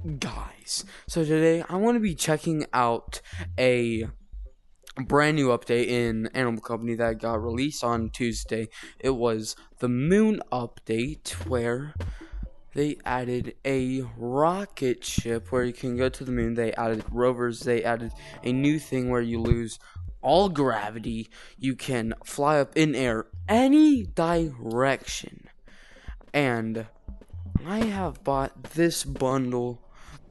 Guys, so today I'm going to be checking out a brand new update in Animal Company that got released on Tuesday. It was the Moon update, where they added a rocket ship where you can go to the moon. They added rovers. They added a new thing where you lose all gravity. You can fly up in air any direction. And I have bought this bundle,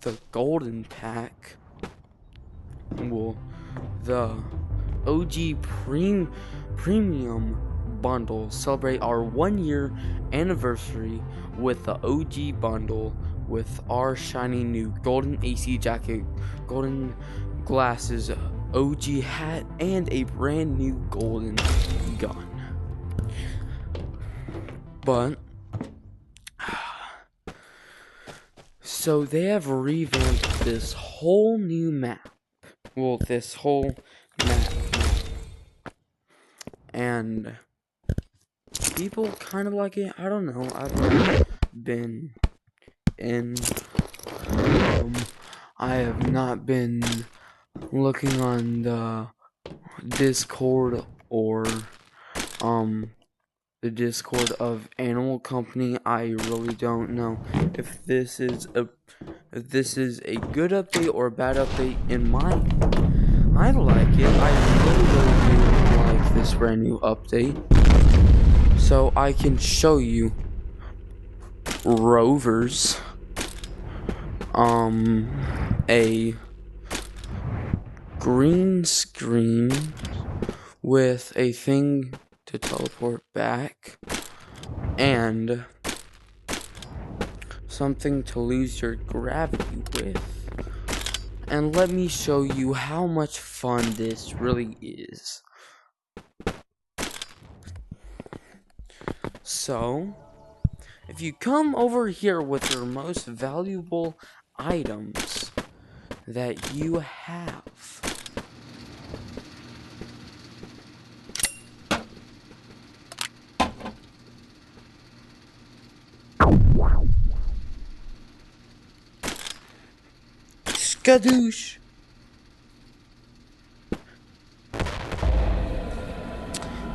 the golden pack, well, the OG premium bundle. Celebrate our 1 year anniversary with the OG bundle with our shiny new golden AC jacket, golden glasses, OG hat, and a brand new golden gun. But so they have revamped this whole new map. Well, this whole map. And people kind of like it. I don't know. I've not been in. I have not been looking on the Discord or the Discord of Animal Company. I really don't know if this is a good update or a bad update. I like it. I really like this brand new update. So I can show you rovers, a green screen with a thing to teleport back, and something to lose your gravity with. And let me show you how much fun this really is. So, if you come over here with your most valuable items that you have, skadoosh.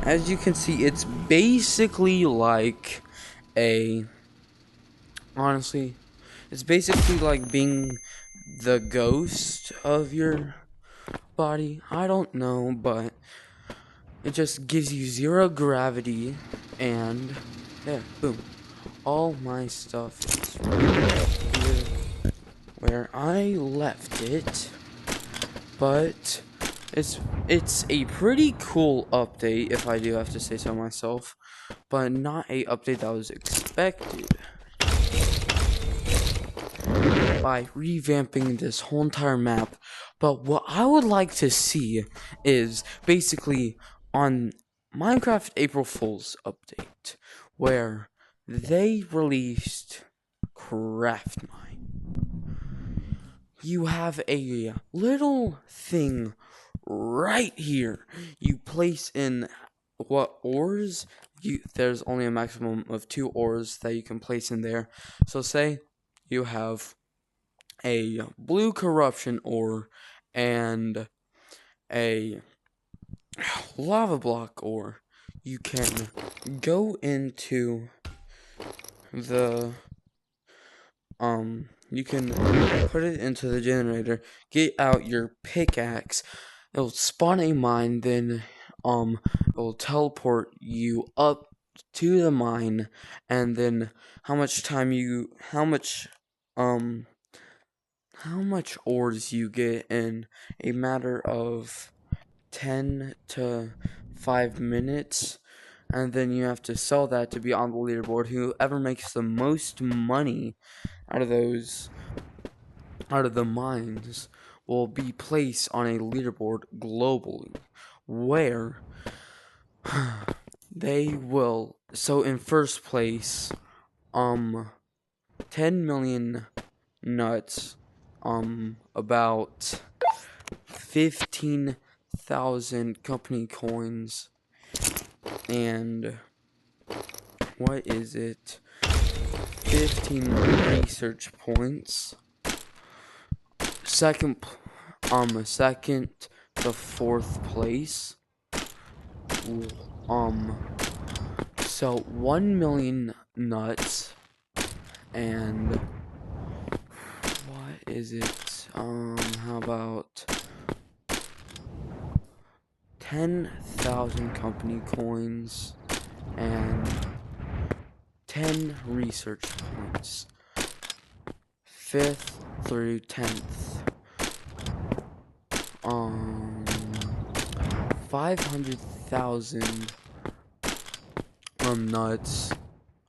As you can see, it's basically like honestly, it's basically like being the ghost of your body. I don't know, but it just gives you 0 gravity, and yeah, boom. All my stuff is right here where I left it, but it's a pretty cool update, if I do have to say so myself, but not a update that was expected. By revamping this whole entire map. But what I would like to see is basically on Minecraft April Fool's update, where they released Craft Mine. You have a little thing right here. You place in what ores? There's only a maximum of 2 ores that you can place in there. So say you have a blue corruption ore and a lava block ore. You can go into the you can put it into the generator, get out your pickaxe, it'll spawn a mine, then it'll teleport you up to the mine, and then how much ores you get in a matter of 10 to 5 minutes, and then you have to sell that to be on the leaderboard. Whoever makes the most money out of the mines will be placed on a leaderboard globally, where they will, so in first place, 10 million nuts, about 15,000 company coins, and what is it? 15 research points, second to fourth place. So 1 million nuts, and what is it? How about 10,000 company coins and 10 research points. 5th through 10th. 500,000 nuts,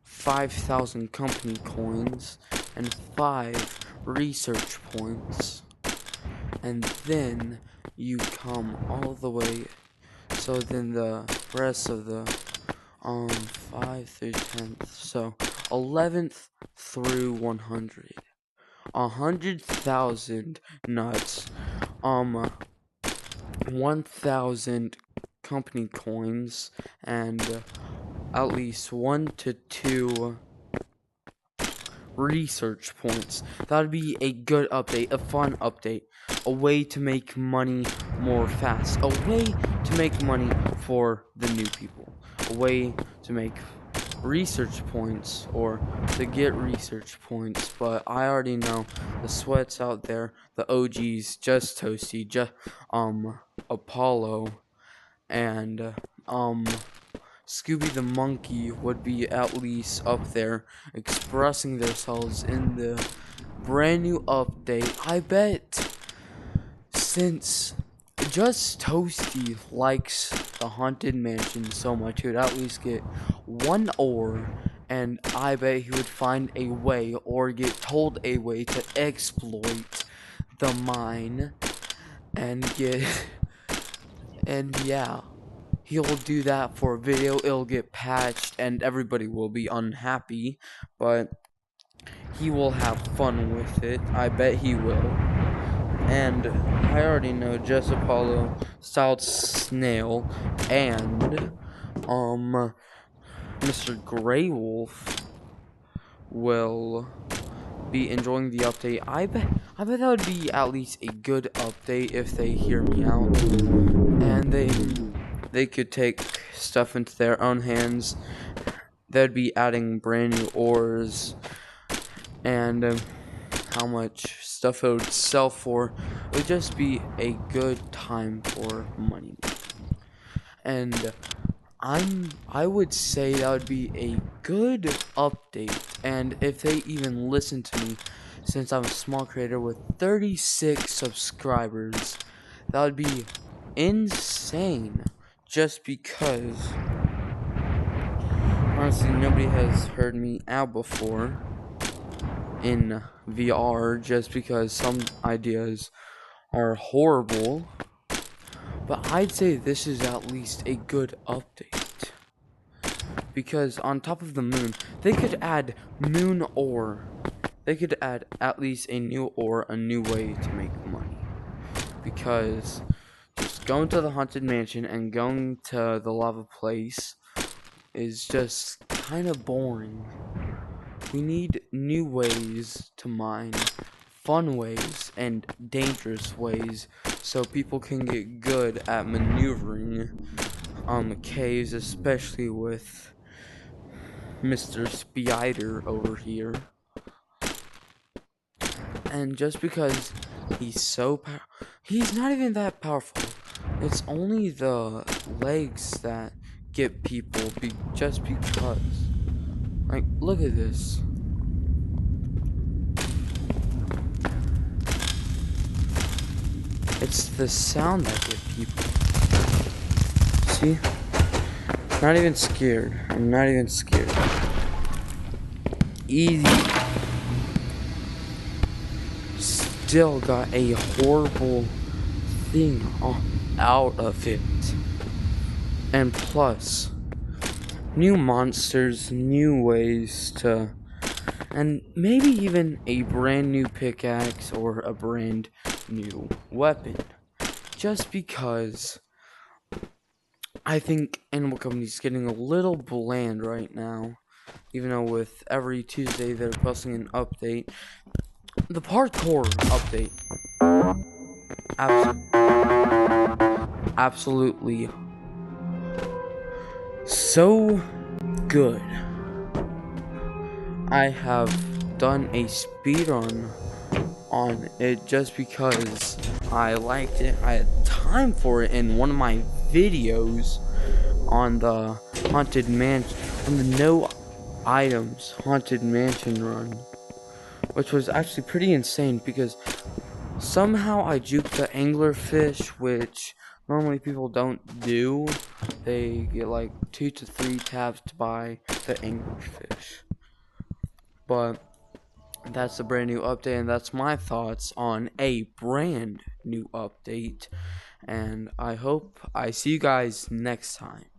5,000 company coins, and 5 research points. And then you come all the way. So then the rest of the 5 through 10th. So 11th through 100. 100,000 nuts. 1,000 company coins, and at least 1 to 2 research points. That would be a good update, a fun update, a way to make money more fast, a way to make money for the new people, a way to make research points or to get research points. But I already know the sweats out there, the OGs, Just Toasty, Apollo, and Scooby the Monkey would be at least up there expressing themselves in the brand new update. I bet since Just Toasty likes the Haunted Mansion so much, he would at least get 1 ore, and I bet he would find a way or get told a way to exploit the mine and get and yeah, he'll do that for a video. It'll get patched and everybody will be unhappy, but he will have fun with it. I bet he will. And I already know Just Apollo, Stout Snail, and Mr. Grey Wolf will be enjoying the update. I bet that would be at least a good update if they hear me out, and they could take stuff into their own hands. They'd be adding brand new ores, and how much stuff it would sell for. It would just be a good time for money making. And I would say that would be a good update. And if they even listen to me, since I'm a small creator with 36 subscribers, that would be insane. Just because honestly nobody has heard me out before in VR, just because some ideas are horrible. But I'd say this is at least a good update, because on top of the moon, they could add moon ore. They could add at least a new ore, a new way to make money. Because just going to the Haunted Mansion and going to the lava place is just kind of boring. We need new ways to mine, fun ways and dangerous ways, so people can get good at maneuvering on the caves, especially with Mr. Spider over here. And just because he's so he's not even that powerful. It's only the legs that get people just because. Like, look at this. It's the sound that get people. See? Not even scared. I'm not even scared. Easy. Still got a horrible thing out of it. And plus, new monsters, new ways to, and maybe even a brand new pickaxe or a brand new weapon. Just because I think Animal Company is getting a little bland right now, even though with every Tuesday they're posting an update. The parkour update Absolutely so good. I have done a speedrun on it just because I liked it. I had time for it in one of my videos on the haunted mansion, on the no items haunted mansion run, which was actually pretty insane because somehow I juked the anglerfish, which normally people don't do. They get like 2 to 3 tabs to buy the anglerfish. But that's a brand new update, and that's my thoughts on a brand new update. And I hope I see you guys next time.